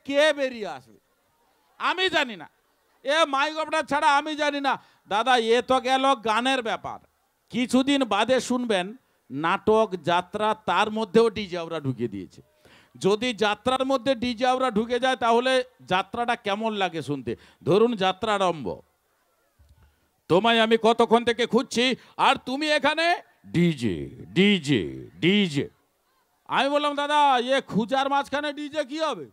কে বেরিয়ে আসবে আমি জানি না, এ মাইকটা ছাড়া আমি জানি না। দাদা এ তো গেল গানের ব্যাপার, কিছুদিন বাদে শুনবেন নাটক যাত্রা তার মধ্যেও ডিজে ওরা ঢুকিয়ে দিয়েছে। যদি যাত্রার মধ্যে ডিজে ওরা ঢুকে যায় তাহলে যাত্রাটা কেমন লাগে শুনতে। ধরুন যাত্রা আরম্ভ, তোমায় আমি কতক্ষণ থেকে খুঁজছি আর তুমি এখানে ডিজে ডিজে ডিজে। আমি বললাম দাদা এ খুঁজার মাঝখানে ডিজে কি হবে?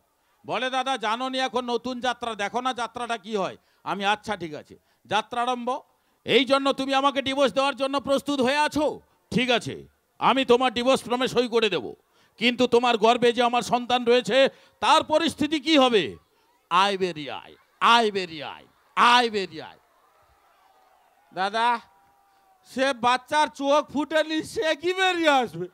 বলে দাদা জানো নি এখন নতুন যাত্রা, দেখো না যাত্রাটা কি হয়। আমি আচ্ছা ঠিক আছে, যাত্রা আরম্ভ। এই জন্য তুমি আমাকে ডিভোর্স দেওয়ার জন্য প্রস্তুত হয়ে আছো? ঠিক আছে, আমি তোমার ডিভোর্স ফর্মে সই করে দেব, কিন্তু তোমার গর্ভে যে আমার সন্তান রয়েছে তার পরিস্থিতি কি হবে? আয় বেরিয়ে আয়, আয় বেরিয়ে আয়, আয় বেরিয়ে আয়। দাদা সে বাচ্চার চোখ ফুটেনি, সে কি বেরিয়ে আসবে?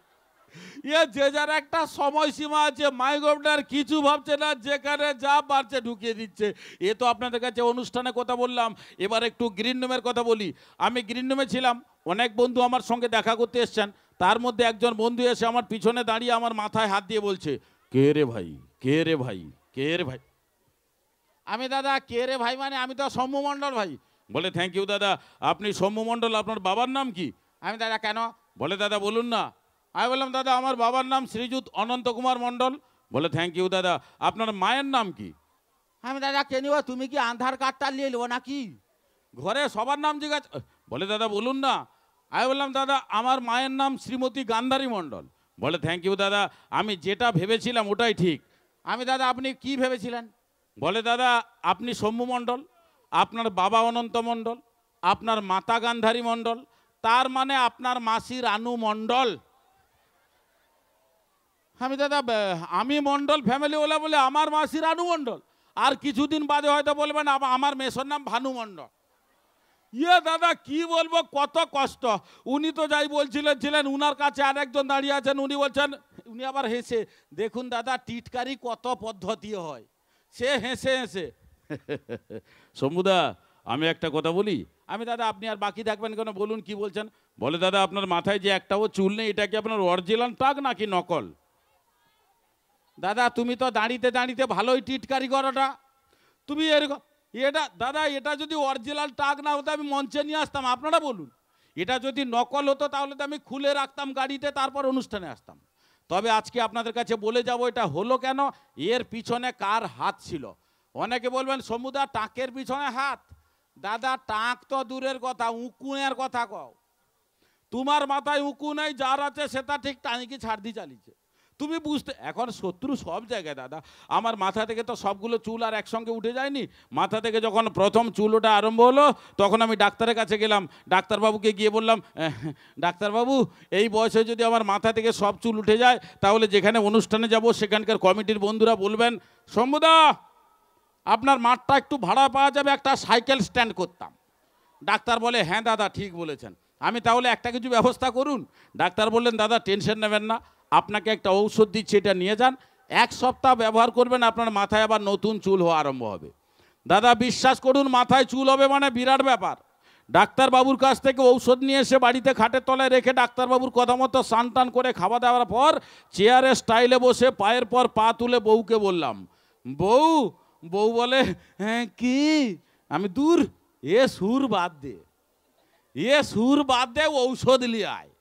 এ যে যার একটা সময়সীমা আছে, মাইগভটার কিছু ভাবছে না, যেখানে যা পারছে ঢুকিয়ে দিচ্ছে। এ তো আপনাদের কাছে অনুষ্ঠানে কথা বললাম, এবার একটু গ্রিন রুমের কথা বলি। আমি গ্রিন রুমে ছিলাম, অনেক বন্ধু আমার সঙ্গে দেখা করতে এসছেন। তার মধ্যে একজন বন্ধু এসে আমার পিছনে দাঁড়িয়ে আমার মাথায় হাত দিয়ে বলছে, কে রে ভাই, কে রে ভাই, কে রে ভাই। আমি দাদা কে রে ভাই মানে আমি তো সৌম্য মণ্ডল ভাই। বলে থ্যাংক ইউ দাদা, আপনি সৌম্য মণ্ডল, আপনার বাবার নাম কি? আমি দাদা কেন? বলে দাদা বলুন না। আমি বললাম দাদা আমার বাবার নাম শ্রীযুত অনন্ত কুমার মণ্ডল। বলে থ্যাংক ইউ দাদা, আপনার মায়ের নাম কি? আমি দাদা কে নিব, তুমি কি আধার কার্ডটা নিয়ে নেবো নাকি? ঘরে সবার নাম জিজ্ঞাসা। বলে দাদা বলুন না। আমি বললাম দাদা আমার মায়ের নাম শ্রীমতী গান্ধারী মণ্ডল। বলে থ্যাংক ইউ দাদা, আমি যেটা ভেবেছিলাম ওটাই ঠিক। আমি দাদা আপনি কি ভেবেছিলেন? বলে দাদা আপনি সৌম্য মণ্ডল, আপনার বাবা অনন্ত মণ্ডল, আপনার মাতা গান্ধারী মণ্ডল, তার মানে আপনার মাসি রানু মণ্ডল। আমি দাদা আমি মণ্ডল ফ্যামিলি ওলা বলে আমার মাসি রানু মণ্ডল, আর কিছুদিন বাদে হয়তো বলবেন আমার মেসোর নাম ভানু মণ্ডল। ইয়ে দাদা কি বলবো, কত কষ্ট। উনি তো যাই বলছিলেন উনার কাছে আরেকজন দাঁড়িয়ে আছেন, উনি বলছেন, উনি আবার হেসে, দেখুন দাদা টিটকারি কত পদ্ধতি হয়। সে হেসে হেসে শম্ভুদা আমি একটা কথা বলি। আমি দাদা আপনি আর বাকি থাকবেন কেন, বলুন কি বলছেন। বলে দাদা আপনার মাথায় যে একটাও চুল নেই, এটা কি আপনার অরিজিনাল টাক নাকি নকল? দাদা তুমি তো দাঁড়িতে দাঁড়িতে ভালোই টিটকারি করাটা, তুমি এরকম এটা দাদা এটা যদি অরিজিনাল টাক না হতো আমি মঞ্চে নিয়ে আসতাম, আপনারা বলুন। এটা যদি নকল হতো তাহলে তো আমি খুলে রাখতাম গাড়িতে, তারপর অনুষ্ঠানে আসতাম। তবে আজকে আপনাদের কাছে বলে যাব এটা হলো কেন, এর পিছনে কার হাত ছিল। অনেকে বলবেন সমুদা টাকের পিছনে হাত। দাদা টাক তো দূরের কথা, উকুনের কথা কও। তোমার মাথায় উকু নেই, যার আছে সেটা ঠিক টানিকে ছাড় দিয়ে চালিয়েছে। তুমি বুঝতে, এখন শত্রু সব জায়গায় দাদা। আমার মাথা থেকে তো সবগুলো চুল আর একসঙ্গে উঠে যায়নি। মাথা থেকে যখন প্রথম চুল ওঠা আরম্ভ হলো তখন আমি ডাক্তারের কাছে গেলাম। ডাক্তারবাবুকে গিয়ে বললাম, ডাক্তারবাবু এই বয়সে যদি আমার মাথা থেকে সব চুল উঠে যায় তাহলে যেখানে অনুষ্ঠানে যাব সেখানকার কমিটির বন্ধুরা বলবেন শম্ভুদা আপনার মাঠটা একটু ভাড়া পাওয়া যাবে, একটা সাইকেল স্ট্যান্ড করতাম। ডাক্তার বলে হ্যাঁ দাদা ঠিক বলেছেন, আমি তাহলে একটা কিছু ব্যবস্থা করুন। ডাক্তার বললেন দাদা টেনশন নেবেন না, আপনাকে একটা ঔষধ দিচ্ছি, এটা নিয়ে যান, 1 সপ্তাহ ব্যবহার করবেন, আপনার মাথায় আবার নতুন চুল হওয়া আরম্ভ হবে। দাদা বিশ্বাস করুন মাথায় চুল হবে মানে বিরাট ব্যাপার। ডাক্তারবাবুর কাছ থেকে ঔষধ নিয়ে এসে বাড়িতে খাটের তলায় রেখে ডাক্তারবাবুর কথা মতো স্নান টান করে খাওয়া দাওয়ার পর চেয়ারে স্টাইলে বসে পায়ের পর পা তুলে বউকে বললাম, বউ। বউ বলে হ্যাঁ কি? আমি দূর এ সুর বাদ দে, এ সুর বাদ দে, ঔষধ নিয়ে আয়।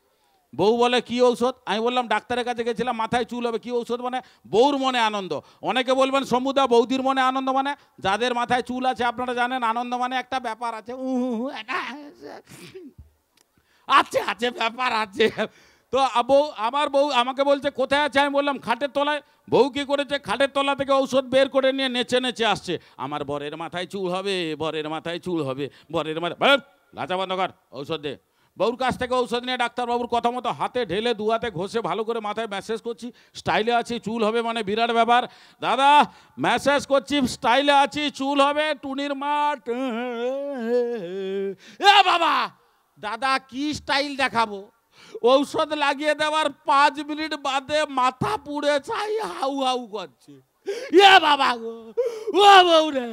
বউ বলে কি ঔষধ? আমি বললাম ডাক্তারের কাছে গেছিলাম মাথায় চুল হবে, কি ঔষধ? মানে বউর মনে আনন্দ। অনেকে বলবেন সমুদা বৌদির মনে আনন্দ মানে? যাদের মাথায় চুল আছে আপনারা জানেন আনন্দ মানে একটা ব্যাপার আছে, আছে আছে ব্যাপার আছে। তো বউ, আমার বউ আমাকে বলছে কোথায় আছে? আমি বললাম খাটের তলায়। বউ কি করেছে, খাটের তলা থেকে ঔষধ বের করে নিয়ে নেচে নেচে আসছে, আমার বরের মাথায় চুল হবে, বরের মাথায় চুল হবে, বরের মাথায়। লাচা বন্ধ কর, ঔষধ দে। বউর কাছ থেকে ঔষধ নিয়ে ডাক্তারবাবুর কথা মতো হাতে ঢেলে 2 হাতে ঘষে ভালো করে মাথায় ম্যাসেজ করছি, স্টাইলে আছি, চুল হবে মানে বিরাট ব্যাপার। দাদা ম্যাসেজ করছি, স্টাইলে আছি, চুল হবে, টুনির মাঠ। এ বাবা দাদা কি স্টাইল দেখাবো, ঔষধ লাগিয়ে দেওয়ার 5 মিনিট বাদে মাথা পুড়ে ছাই হাউ হাউ করছে। এ বাবা গো, ও বউ রে,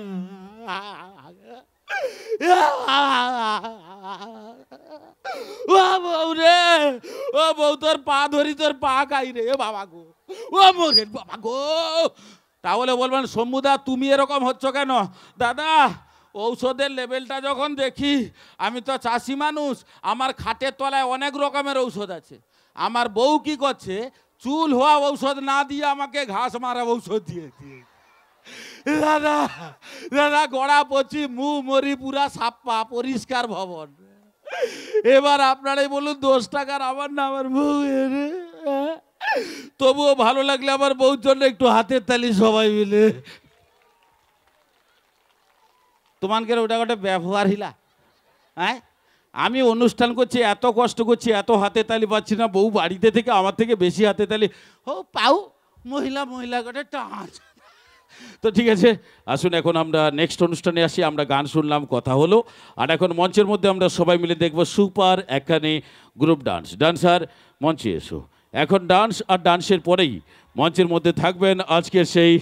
ও বউ রে, ও বউ তোর পা ধরি, তোর পা খাই রে বাবা গো, ও মোরে বাবা গো। তাহলে বলবেন শম্ভুদা তুমি এরকম হচ্ছ কেন? দাদা ঔষধের লেভেলটা যখন দেখি, আমি তো চাষি মানুষ, আমার খাটের তলায় অনেক রকমের ঔষধ আছে। আমার বউ কি করছে, চুল হওয়া ঔষধ না দিয়ে আমাকে ঘাস মারা ঔষধ দিয়েছে। দাদা দাদা গড়া পচি মুখ মরি পুরা সাপ্পা পরিষ্কার ভবন। এবার আপনারাই বলুন 10 টাকার আমার না আমার বউ এরে। তবুও ভালো লাগলে আমার বউর জন্য একটু হাতের তালি সবাই মিলে। তোমাকে ওটা একটা ব্যবহার হিলা। হ্যাঁ আমি অনুষ্ঠান করছি, এত কষ্ট করছি, এত হাতে তালি পাচ্ছি না, বউ বাড়িতে থেকে আমার থেকে বেশি হাতে তালি ও পাও। মহিলা মহিলা করে টাচ। তো ঠিক আছে, আসুন এখন আমরা নেক্সট অনুষ্ঠানে আসি। আমরা গান শুনলাম, কথা হলো, আর এখন মঞ্চের মধ্যে আমরা সবাই মিলে দেখব সুপার একখানে গ্রুপ ডান্স। ডান্সার মঞ্চে এসো। এখন ডান্স আর ডান্সের পরেই মঞ্চের মধ্যে থাকবেন আজকের সেই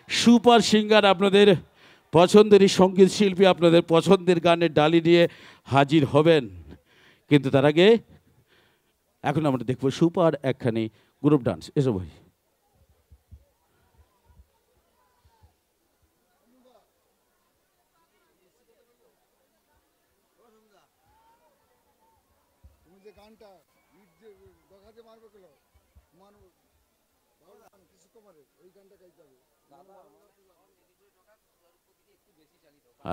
সুপার সিঙ্গার, আপনাদের পছন্দেরই সঙ্গীত শিল্পী, আপনাদের পছন্দের গানের ডালি নিয়ে হাজির হবেন। কিন্তু তার আগে এখন আমরা দেখব সুপার একখানে গ্রুপ ডান্স। এসো ভাই।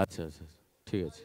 আচ্ছা আচ্ছা ঠিক আছে।